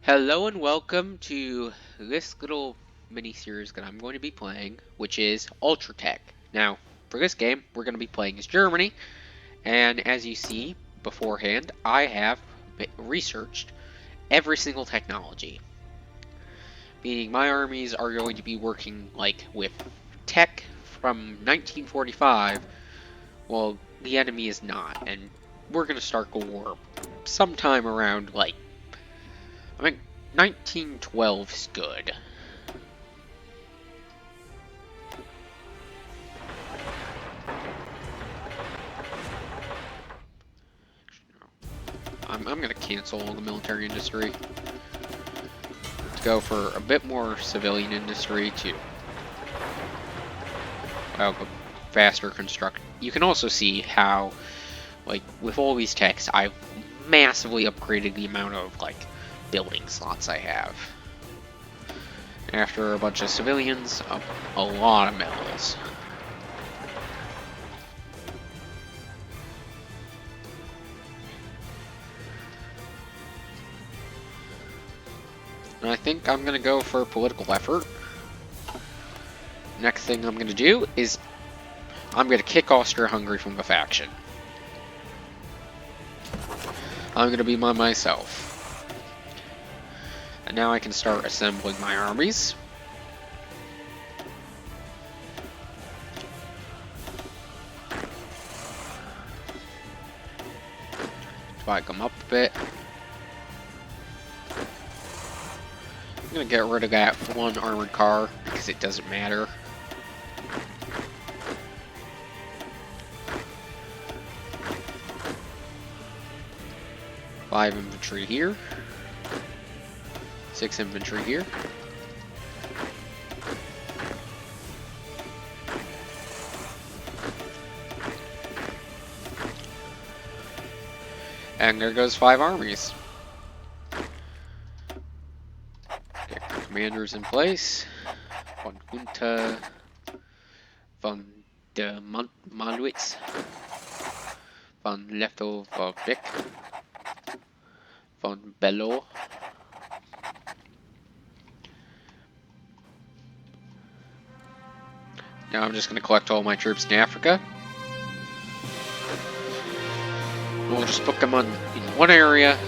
Hello and welcome to this little mini series that I'm going to be playing, which is Ultra Tech. Now, for this game, we're going to be playing as Germany, and as you see beforehand, I have researched every single technology. Meaning my armies are going to be working like with tech from 1945, while the enemy is not, and we're going to start a war sometime around I think 1912 is good. I'm going to cancel the military industry to go for a bit more civilian industry to have a faster construct. You can also see how, with all these techs, I've massively upgraded the amount of, building slots I have. After a bunch of civilians, a lot of mills. And I think I'm going to go for political effort. Next thing I'm going to do is I'm going to kick Austria-Hungary from the faction. I'm going to be by myself. And now I can start assembling my armies. Spike them up a bit. I'm going to get rid of that one armored car because it doesn't matter. Five infantry here. 6 infantry here. And there goes 5 armies. Okay, commanders in place. Von Gunther, von der Manwitz, von Leftovic, von Bello. Now I'm just going to collect all my troops in Africa. We'll just put them in one area,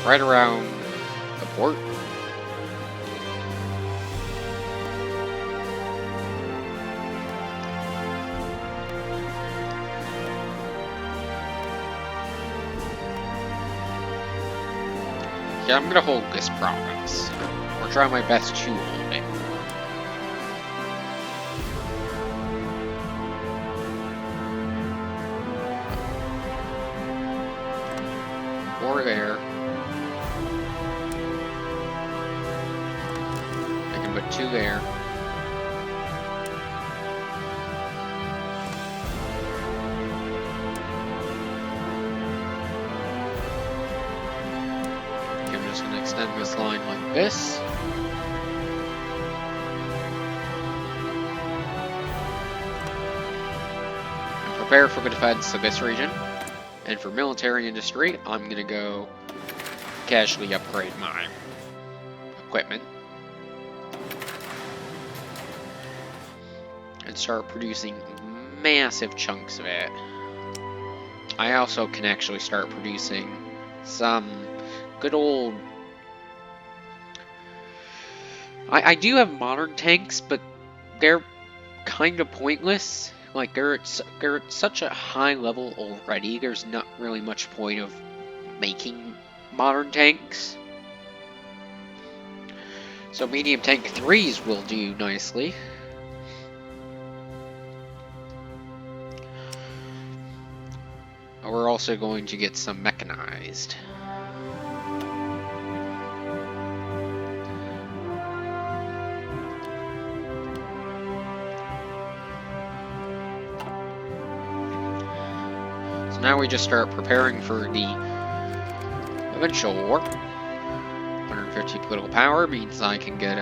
right around the port. Yeah, I'm going to hold this province, or try my best to hold it. Or there. I can put 2 there. Okay, I'm just going to extend this line like this. And prepare for the defense of this region. And for military industry, I'm going to go casually upgrade my equipment and start producing massive chunks of it. I also can actually start producing some good old... I do have modern tanks, but they're kind of pointless. Like, they're at such a high level already, there's not really much point of making modern tanks. So medium tank 3s will do nicely. We're also going to get some mechanized. Now we just start preparing for the eventual war. 150 political power means I can get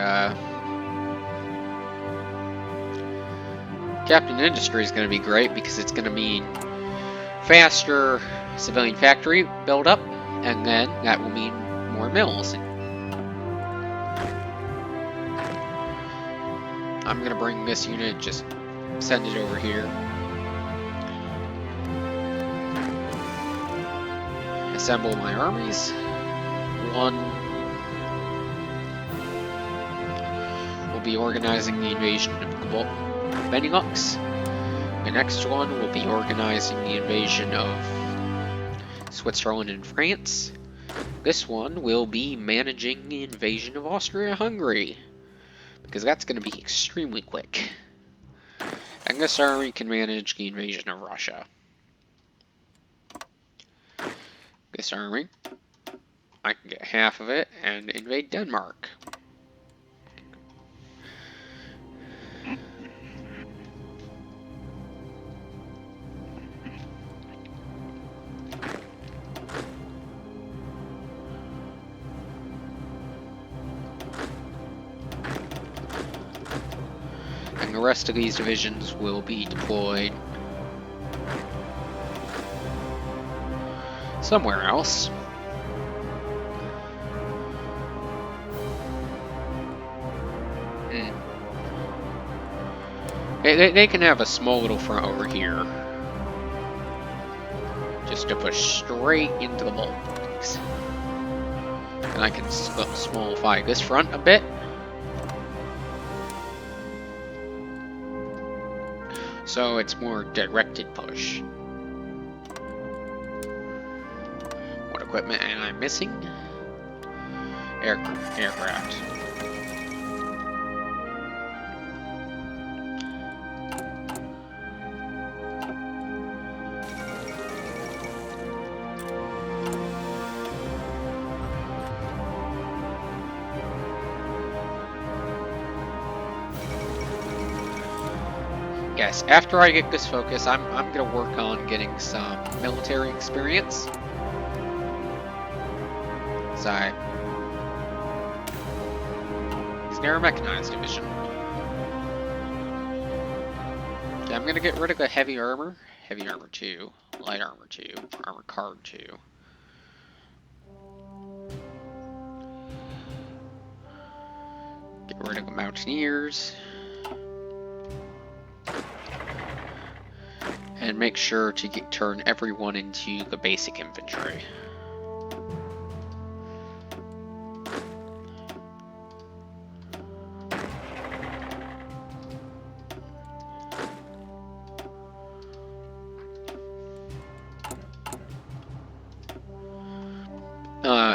Captain Industry is going to be great because it's going to mean faster civilian factory build up, and then that will mean more mills. I'm gonna bring this unit, just send it over here. Assemble my armies. One will be organizing the invasion of Benelux. The next one will be organizing the invasion of Switzerland and France. This one will be managing the invasion of Austria-Hungary, because that's going to be extremely quick. And this army can manage the invasion of Russia. This army, I can get half of it and invade Denmark. And the rest of these divisions will be deployed somewhere else. They can have a small little front over here, just to push straight into the Baltics. And I can smallify this front a bit. So it's more directed push. What equipment am I missing? Aircraft. Yes, after I get this focus, I'm gonna work on getting some military experience. He's near a mechanized division. Okay, I'm gonna get rid of the heavy armor 2, light armor 2, armor card 2. Get rid of the mountaineers. And make sure to turn everyone into the basic infantry.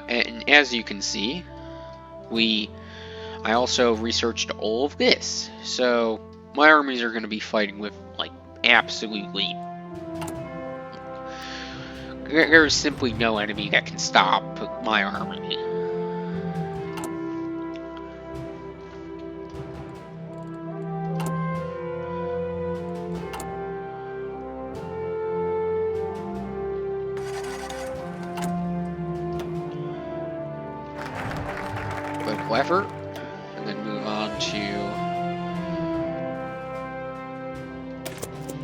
And as you can see, I also researched all of this. So my armies are going to be fighting with, like, absolutely... There's simply no enemy that can stop my army. Political effort, and then move on to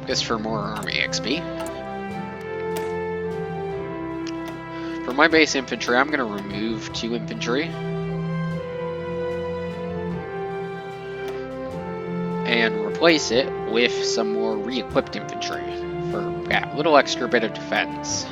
this for more army XP. For my base infantry, I'm going to remove 2 infantry and replace it with some more re-equipped infantry for a little extra bit of defense.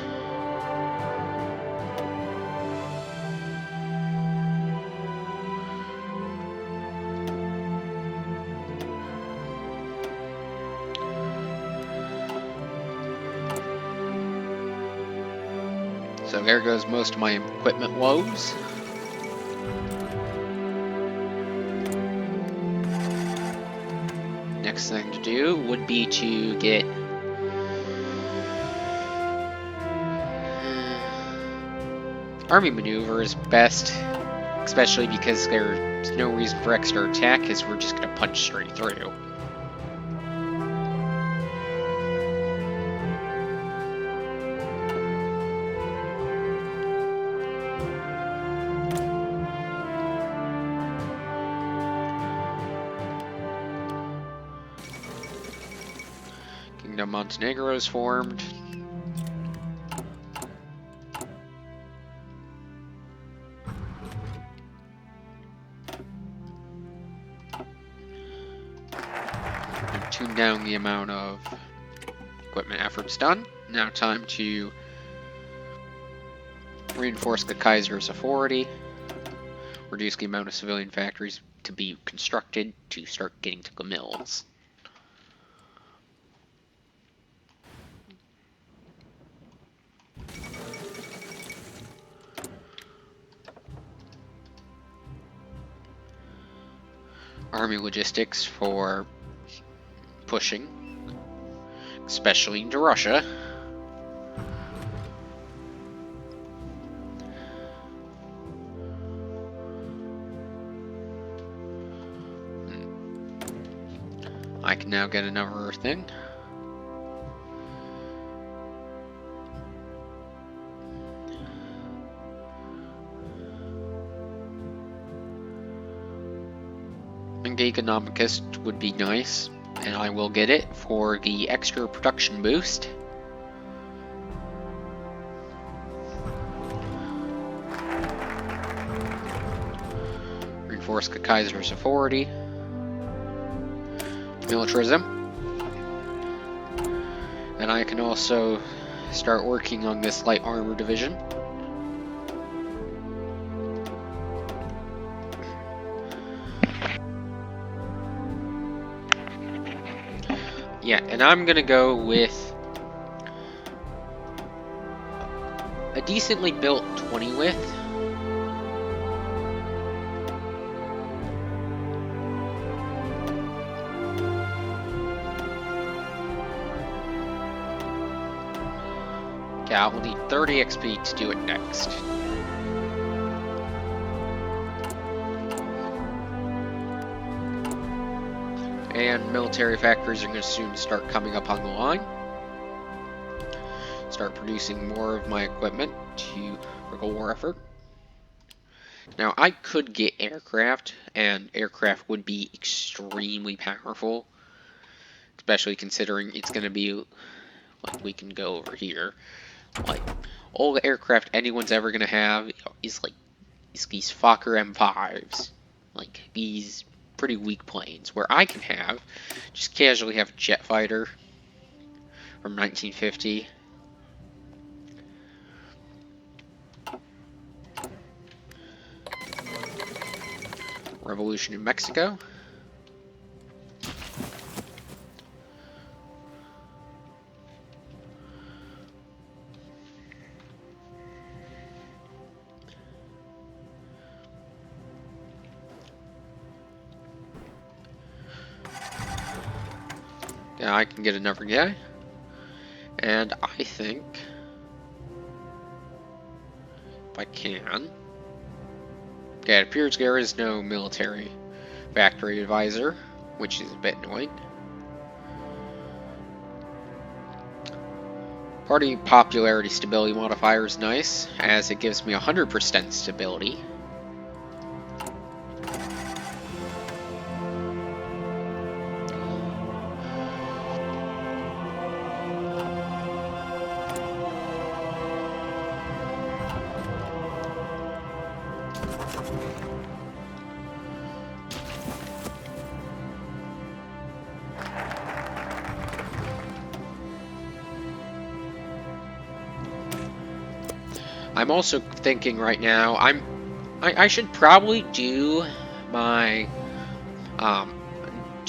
So there goes most of my equipment woes. Next thing to do would be to get army maneuvers best, especially because there's no reason for extra attack, because we're just going to punch straight through. Montenegro is formed. tune down the amount of equipment efforts done. Now time to reinforce the Kaiser's authority, reduce the amount of civilian factories to be constructed to start getting to the mills. Army logistics for pushing, especially into Russia. I can now get another thing. And the economicist would be nice, and I will get it for the extra production boost. Reinforce the Kaiser's authority. Militarism. And I can also start working on this light armor division. Yeah, and I'm gonna go with a decently built 20 width. Yeah, we'll need 30 XP to do it next. And military factories are going to soon start coming up on the line. Start producing more of my equipment for the war effort. Now, I could get aircraft, and aircraft would be extremely powerful. Especially considering it's going to be, like, we can go over here. Like, all the aircraft anyone's ever going to have is, like, these Fokker M5s. Like, these pretty weak planes, where I can have, just casually have a jet fighter from 1950. Revolution in Mexico. Yeah, I can get another guy. And I think, if I can, yeah, it appears there is no military factory advisor, which is a bit annoying. Party popularity stability modifier is nice, as it gives me 100% stability. I'm also thinking right now, I should probably do my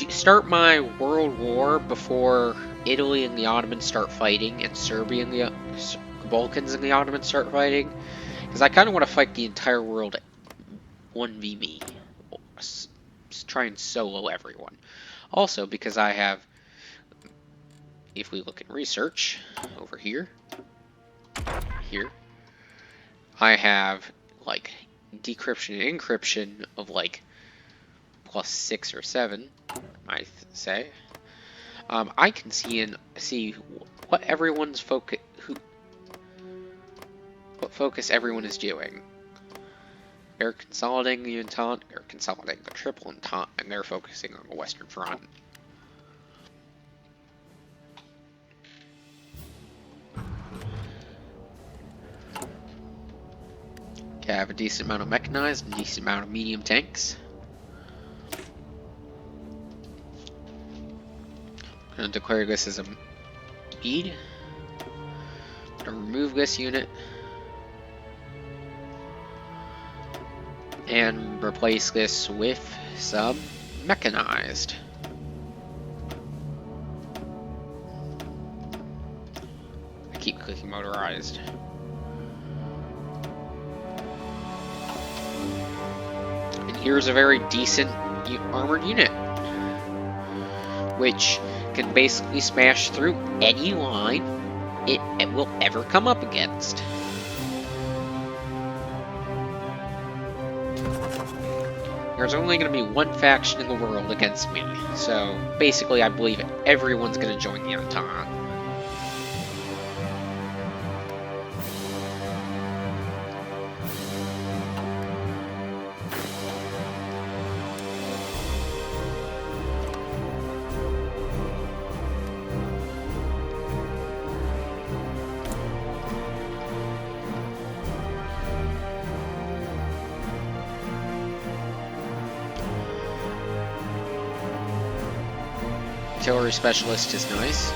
start my world war before Italy and the Ottomans start fighting, and Serbia and the Balkans and the Ottomans start fighting, because I kind of want to fight the entire world 1v me, try and solo everyone. Also, because I have, if we look at research over here, I have like decryption and encryption of like +6 or 7, I say. I can see what everyone's what focus everyone is doing. They're consolidating the Entente, they're consolidating the Triple Entente, and they're focusing on the Western Front. Okay, I have a decent amount of mechanized and a decent amount of medium tanks. gonna declare this as a speed. Gonna remove this unit and replace this with some mechanized. I keep clicking motorized. And here's a very decent armored unit, which can basically smash through any line it will ever come up against. There's only going to be one faction in the world against me, so basically I believe everyone's going to join the Entente. Artillery specialist is nice.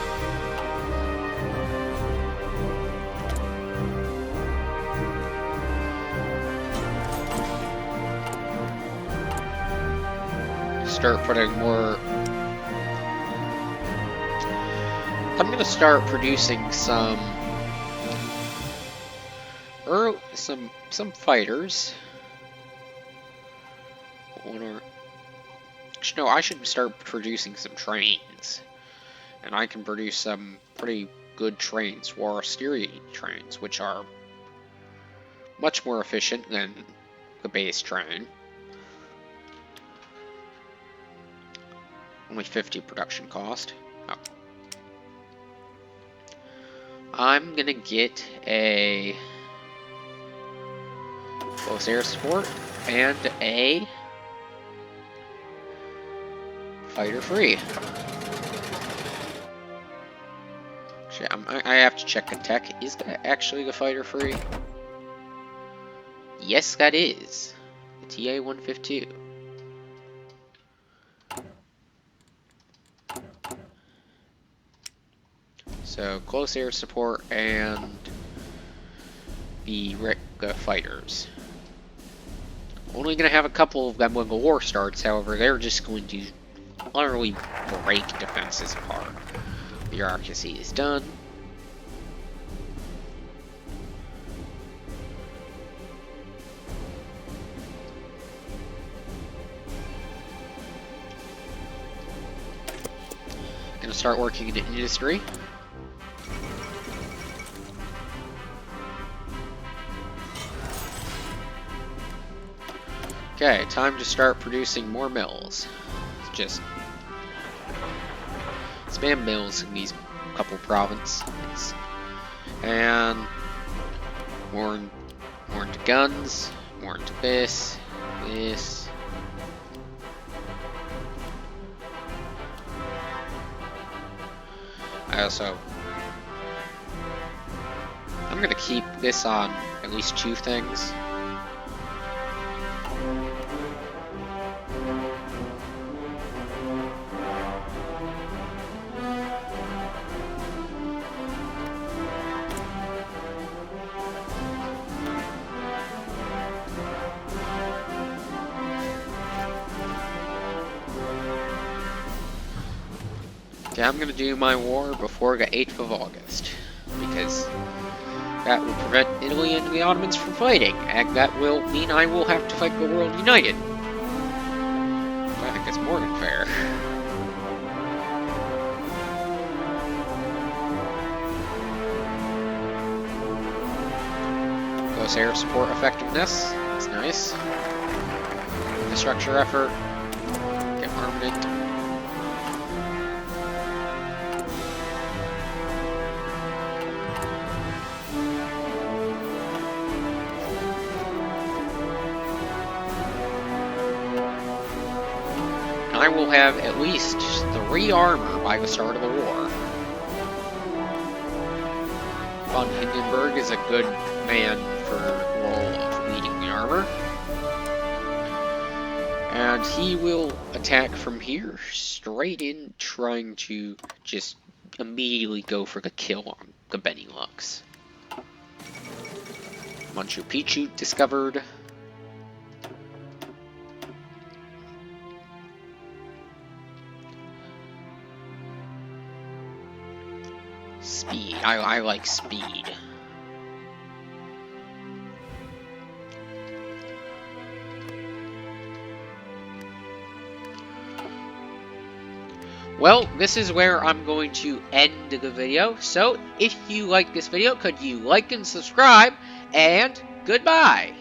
Start putting more. I'm gonna start producing some fighters. No, I should start producing some trains, and I can produce some pretty good trains, Warsteria trains, which are much more efficient than the base train. Only 50 production cost. Oh. I'm gonna get a close air support and a fighter free. Actually, I have to check the tech. Is that actually the fighter free? Yes, that is. The TA-152. So, close air support and the fighters. Only going to have a couple of them when the war starts, however, they're just going to utterly break defenses apart. Bureaucracy is done. Gonna start working in industry. Okay, time to start producing more mills. Just spam mills in these couple provinces, and more into guns, more into this. I'm gonna keep this on at least 2 things. Okay, I'm gonna do my war before the 8th of August, because that will prevent Italy and the Ottomans from fighting, and that will mean I will have to fight the world united. I think that's more than fair. Close air support effectiveness, that's nice. Infrastructure effort, get armament. I will have at least 3 armor by the start of the war. Von Hindenburg is a good man for the role of leading the armor. And he will attack from here, straight in, trying to just immediately go for the kill on the Benny Lux. Machu Picchu discovered. Speed. I like speed. Well, this is where I'm going to end the video. So, if you like this video, could you like and subscribe, and goodbye!